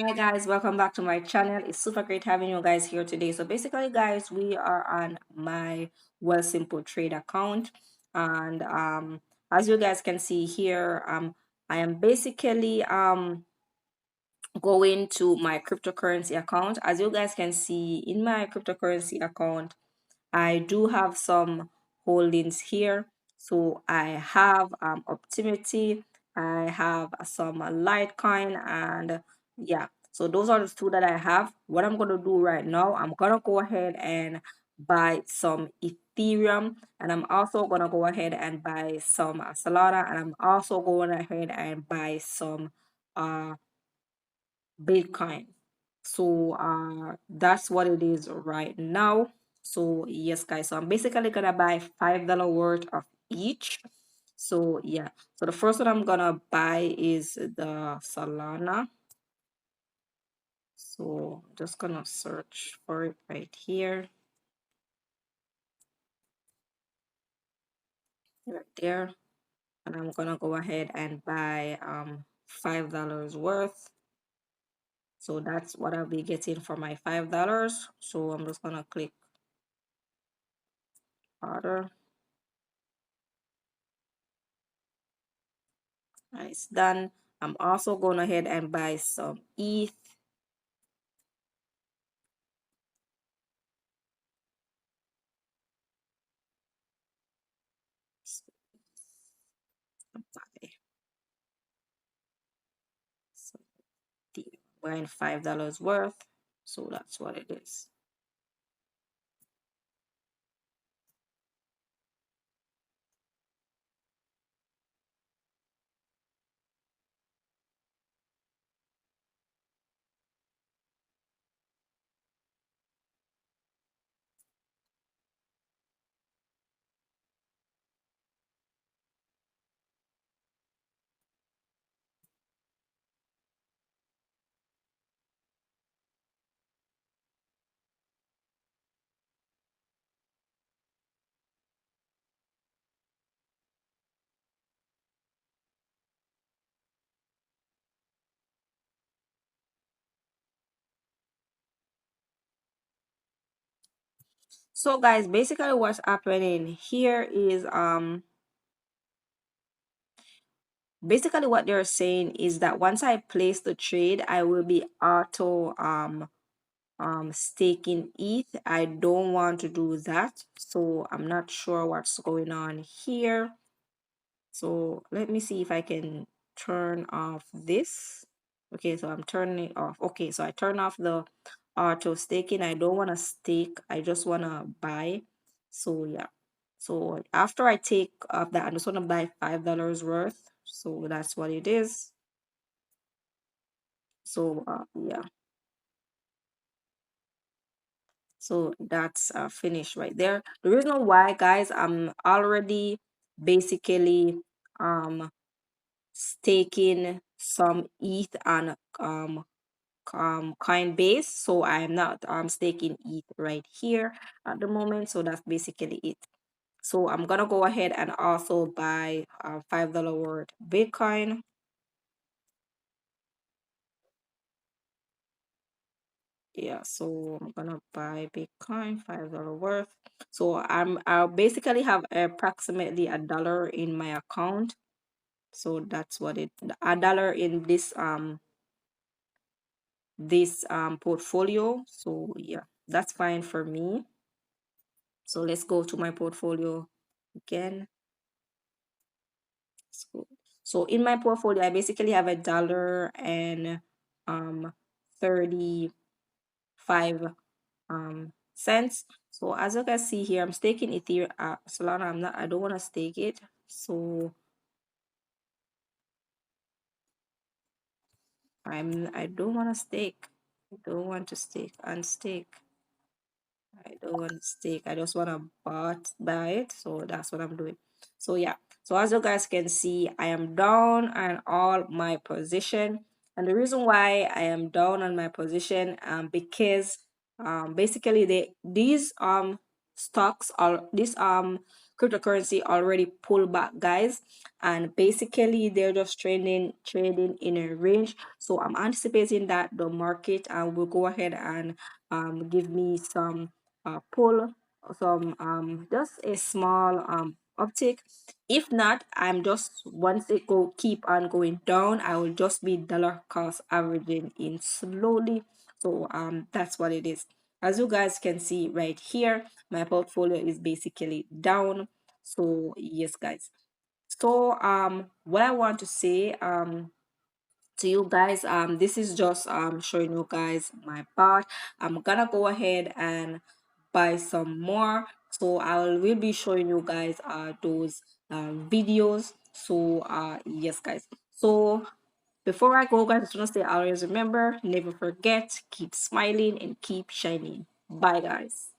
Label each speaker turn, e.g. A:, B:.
A: Hi guys, welcome back to my channel. It's super great having you guys here today. So basically, guys, we are on my Wealthsimpletrade account, and as you guys can see here, I am basically going to my cryptocurrency account. As you guys can see in my cryptocurrency account, I do have some holdings here. So I have Optimity, I have some Litecoin, and yeah. So those are the two that I have. What I'm gonna do right now, I'm gonna go ahead and buy some Ethereum, and I'm also gonna go ahead and buy some Solana, and I'm also going ahead and buy some uh Bitcoin. So that's what it is right now. So yes guys, so I'm basically gonna buy $5 worth of each. So yeah, so the first one I'm gonna buy is the Solana. So I'm just gonna search for it right here, right there, and I'm gonna go ahead and buy $5 worth. So that's what I'll be getting for my $5. So I'm just gonna click order. It's done. I'm also going ahead and buy some ETH. Buy some ETH. Buying $5 worth. So that's what it is. So guys, basically what's happening here is basically what they're saying is that once I place the trade, I will be auto staking ETH. I don't want to do that. So I'm not sure what's going on here. So let me see if I can turn off this. Okay, so I'm turning it off. Okay, so I turn off the auto staking. I don't want to stake. I just want to buy. So yeah. So after I take off that, I just want to buy $5 worth. So that's what it is. So yeah. So that's finished right there. The reason why, guys, I'm already basically staking some ETH on Coinbase, so I'm not staking ETH right here at the moment. So that's basically it. So I'm gonna go ahead and also buy $5 worth Bitcoin. Yeah, so I'm gonna buy Bitcoin $5 worth. So I'll basically have approximately $1 in my account. So that's what it, $1 in this portfolio. So yeah, that's fine for me. So let's go to my portfolio again. So in my portfolio, I basically have $1 and 35 cents. So as you can see here, I'm staking Ethereum. Solana, I don't want to stake it. So I don't want to stake. I don't want to stake, unstake. I don't want to stake. I just want to buy it. So that's what I'm doing. So yeah. So as you guys can see, I am down on all my position. And the reason why I am down on my position because basically these stocks are these cryptocurrency already pulled back, guys, and basically they're just trading in a range. So I'm anticipating that the market will go ahead and give me some pull, some just a small uptick. If not, I'm just, once it go keep on going down, I will just be dollar cost averaging in slowly. So that's what it is. As you guys can see right here, my portfolio is basically down. So yes, guys. So what I want to say to you guys, this is just showing you guys my part. I'm gonna go ahead and buy some more, so will be showing you guys those videos. So yes, guys. So before I go, guys, I just want to say, always remember, never forget, keep smiling and keep shining. Bye, guys.